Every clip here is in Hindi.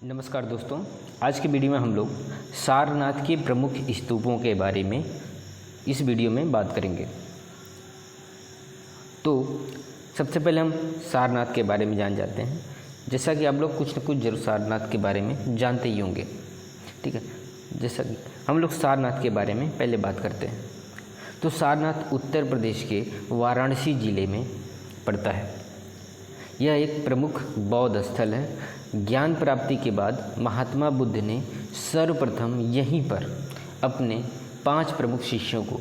नमस्कार दोस्तों, आज के वीडियो में हम लोग सारनाथ के प्रमुख स्तूपों के बारे में इस वीडियो में बात करेंगे। तो सबसे पहले हम सारनाथ के बारे में जान जाते हैं। जैसा कि आप लोग कुछ न कुछ जरूर सारनाथ के बारे में जानते ही होंगे, ठीक है। जैसा कि हम लोग सारनाथ के बारे में पहले बात करते हैं। तो सारनाथ उत्तर प्रदेश के वाराणसी ज़िले में पड़ता है। यह एक प्रमुख बौद्ध स्थल है। ज्ञान प्राप्ति के बाद महात्मा बुद्ध ने सर्वप्रथम यहीं पर अपने 5 प्रमुख शिष्यों को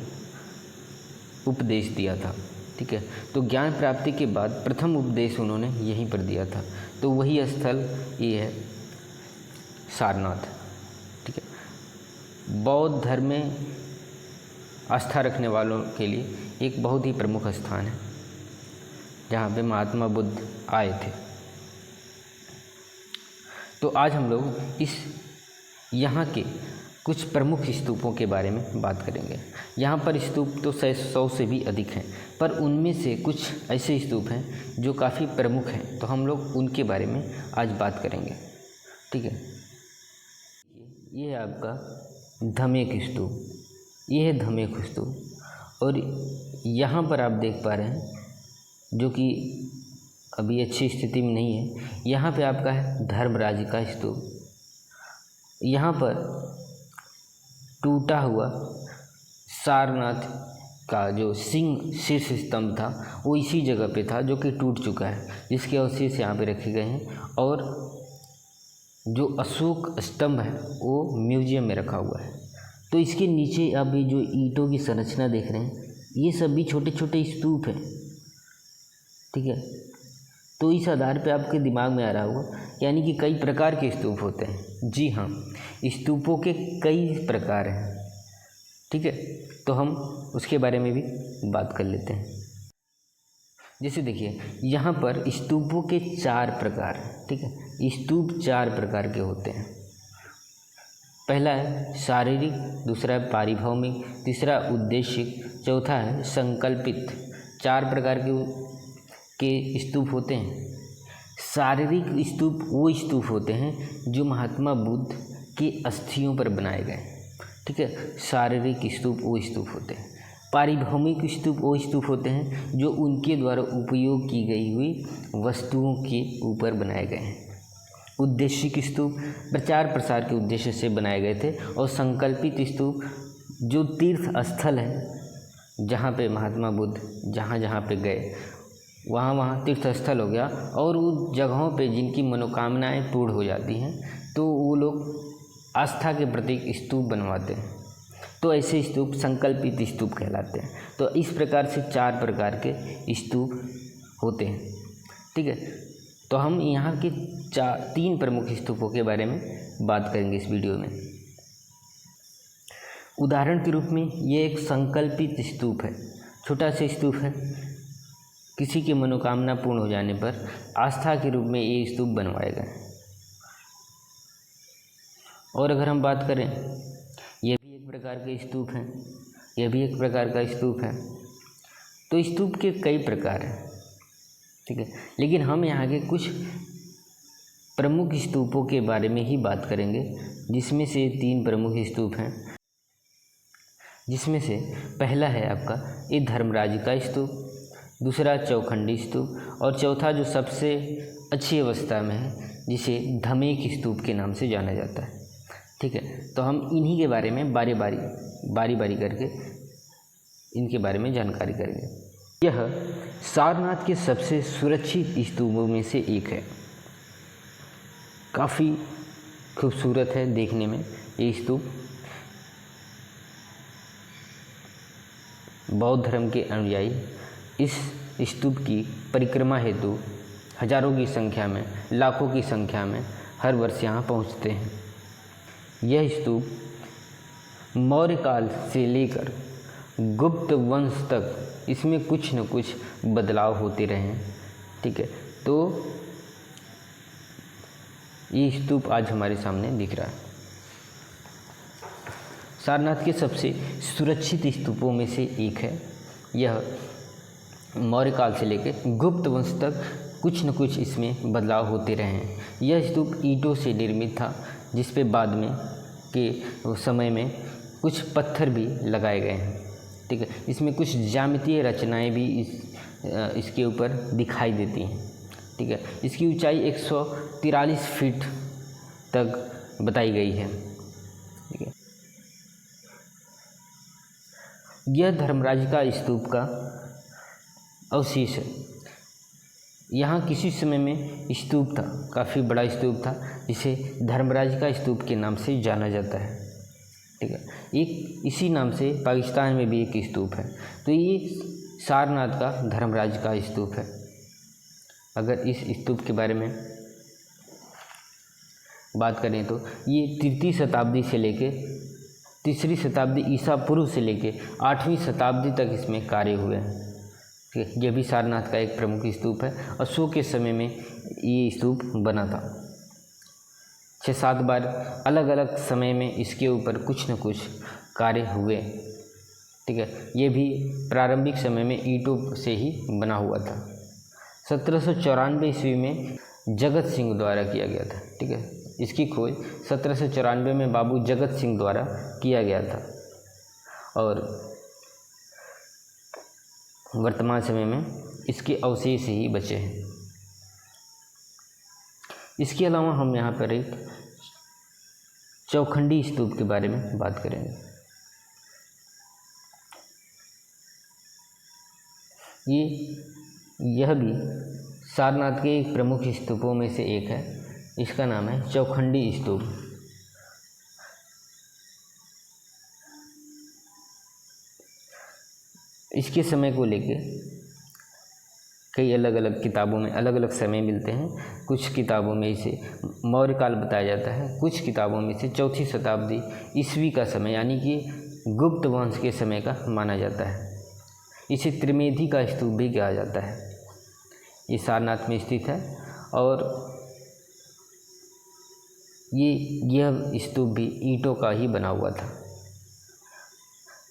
उपदेश दिया था, ठीक है। तो ज्ञान प्राप्ति के बाद प्रथम उपदेश उन्होंने यहीं पर दिया था। तो वही स्थल ये है सारनाथ, ठीक है। बौद्ध धर्म में आस्था रखने वालों के लिए एक बहुत ही प्रमुख स्थान है, जहाँ पे महात्मा बुद्ध आए थे। तो आज हम लोग यहाँ के कुछ प्रमुख स्तूपों के बारे में बात करेंगे। यहाँ पर स्तूप तो 100 से भी अधिक हैं, पर उनमें से कुछ ऐसे स्तूप हैं जो काफ़ी प्रमुख हैं। तो हम लोग उनके बारे में आज बात करेंगे, ठीक है। ये है आपका धमेक स्तूप, ये है धमेक स्तूप। और यहाँ पर आप देख पा रहे हैं, जो कि अभी अच्छी स्थिति में नहीं है, यहाँ पे आपका है धर्मराज का स्तूप। यहाँ पर टूटा हुआ सारनाथ का जो सिंह शीर्ष स्तंभ था वो इसी जगह पे था, जो कि टूट चुका है, जिसके अवशेष यहाँ पे रखे गए हैं। और जो अशोक स्तंभ है वो म्यूजियम में रखा हुआ है। तो इसके नीचे अभी जो ईंटों की संरचना देख रहे हैं, ये सभी छोटे छोटे स्तूप हैं, ठीक है। तो इस आधार पे आपके दिमाग में आ रहा होगा, यानी कि कई प्रकार के स्तूप होते हैं। जी हाँ, स्तूपों के कई प्रकार हैं, ठीक है। तो हम उसके बारे में भी बात कर लेते हैं। जैसे देखिए, यहाँ पर स्तूपों के 4 प्रकार हैं, ठीक है। स्तूप 4 प्रकार के होते हैं। पहला है शारीरिक, दूसरा है पारिभौमिक, तीसरा उद्देशिक, चौथा है संकल्पित। 4 प्रकार के स्तूप होते हैं। शारीरिक स्तूप वो स्तूप होते हैं जो महात्मा बुद्ध के अस्थियों पर बनाए गए, ठीक है। शारीरिक स्तूप वो स्तूप होते हैं। पारिभौमिक स्तूप वो स्तूप होते हैं जो उनके द्वारा उपयोग की गई हुई वस्तुओं के ऊपर बनाए गए हैं। उद्देशिक स्तूप प्रचार प्रसार के उद्देश्य से बनाए गए थे। और संकल्पित स्तूप जो तीर्थ स्थल है, जहाँ पे महात्मा बुद्ध जहाँ जहाँ पे गए वहाँ तीर्थ स्थल हो गया, और उन जगहों पे जिनकी मनोकामनाएं पूर्ण हो जाती हैं तो वो लोग आस्था के प्रतीक स्तूप बनवाते हैं। तो ऐसे स्तूप संकल्पित स्तूप कहलाते हैं। तो इस प्रकार से 4 प्रकार के स्तूप होते हैं, ठीक है। तो हम यहाँ के 3 प्रमुख स्तूपों के बारे में बात करेंगे इस वीडियो में। उदाहरण के रूप में ये एक संकल्पित स्तूप है, छोटा सा स्तूप है। किसी की मनोकामना पूर्ण हो जाने पर आस्था के रूप में ये स्तूप बनवाए गए। और अगर हम बात करें, यह भी एक प्रकार के स्तूप हैं, यह भी एक प्रकार का स्तूप है। तो स्तूप के कई प्रकार हैं, ठीक है। लेकिन हम यहाँ के कुछ प्रमुख स्तूपों के बारे में ही बात करेंगे, जिसमें से 3 प्रमुख स्तूप हैं। जिसमें से पहला है आपका ये धर्मराज का स्तूप, दूसरा चौखंडी स्तूप, और चौथा जो सबसे अच्छी अवस्था में है, जिसे धमेक स्तूप के नाम से जाना जाता है, ठीक है। तो हम इन्हीं के बारे में बारी बारी करके इनके बारे में जानकारी करेंगे। यह सारनाथ के सबसे सुरक्षित स्तूपों में से एक है। काफ़ी खूबसूरत है देखने में ये स्तूप। बौद्ध धर्म के अनुयायी इस स्तूप की परिक्रमा हेतु हजारों की संख्या में, लाखों की संख्या में हर वर्ष यहाँ पहुँचते हैं। यह स्तूप मौर्य काल से लेकर गुप्त वंश तक इसमें कुछ न कुछ बदलाव होते रहे हैं, ठीक है। तो ये स्तूप आज हमारे सामने दिख रहा है। सारनाथ के सबसे सुरक्षित स्तूपों में से एक है। यह मौर्य काल से लेकर गुप्त वंश तक कुछ न कुछ इसमें बदलाव होते रहे हैं। यह स्तूप ईंटों से निर्मित था, जिस पे बाद में के समय में कुछ पत्थर भी लगाए गए हैं। ठीक है, इसमें कुछ ज्यामितीय रचनाएं भी इसके ऊपर दिखाई देती हैं। ठीक है, इसकी ऊंचाई 143 फीट तक बताई गई है। ठीक है, यह धर्मराज का स्तूप का अवशेष है। यहाँ किसी समय में स्तूप था, काफ़ी बड़ा स्तूप था, जिसे धर्मराज का स्तूप के नाम से जाना जाता है। ठीक है, एक इसी नाम से पाकिस्तान में भी एक स्तूप है। तो ये सारनाथ का धर्मराज का स्तूप है। अगर इस स्तूप के बारे में बात करें तो ये 3री शताब्दी से लेके 3री शताब्दी ईसा पूर्व से लेके 8वीं शताब्दी तक इसमें कार्य हुए हैं। ठीक है, यह भी सारनाथ का एक प्रमुख स्तूप है। अशोक के समय में ये स्तूप बना था। 6-7 बार अलग अलग समय में इसके ऊपर कुछ न कुछ कार्य हुए। ठीक है, ये भी प्रारंभिक समय में ईंटों से ही बना हुआ था। 1794 ईस्वी में जगत सिंह द्वारा किया गया था। ठीक है, इसकी खोज 1794 में बाबू जगत सिंह द्वारा किया गया था और वर्तमान समय में इसके अवशेष ही बचे हैं। इसके अलावा हम यहाँ पर एक चौखंडी स्तूप के बारे में बात करेंगे। यह भी सारनाथ के एक प्रमुख स्तूपों में से एक है। इसका नाम है चौखंडी स्तूप। इसके समय को लेके कई अलग अलग किताबों में अलग अलग समय मिलते हैं। कुछ किताबों में इसे मौर्य काल बताया जाता है, कुछ किताबों में इसे 4वीं शताब्दी ईस्वी का समय यानी कि गुप्त वंश के समय का माना जाता है। इसे त्रिवेदी का स्तूप भी कहा जाता है। ये सारनाथ में स्थित है और यह स्तूप भी ईंटों का ही बना हुआ था।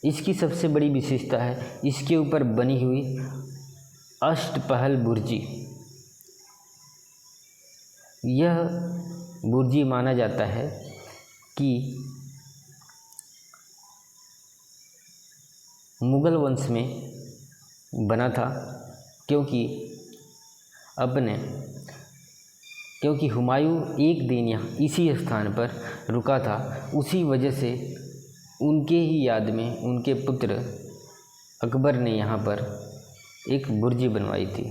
इसकी सबसे बड़ी विशेषता है इसके ऊपर बनी हुई अष्टपहल बुर्जी। यह बुर्जी माना जाता है कि मुगल वंश में बना था, क्योंकि हुमायूं एक दिन यहाँ इसी स्थान पर रुका था। उसी वजह से उनके ही याद में उनके पुत्र अकबर ने यहाँ पर एक बुर्जी बनवाई थी।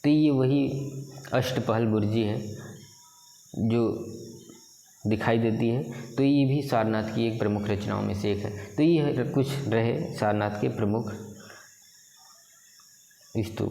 तो ये वही अष्टपहल बुर्जी है जो दिखाई देती है। तो ये भी सारनाथ की एक प्रमुख रचनाओं में से एक है। तो ये कुछ रहे सारनाथ के प्रमुख स्तूप।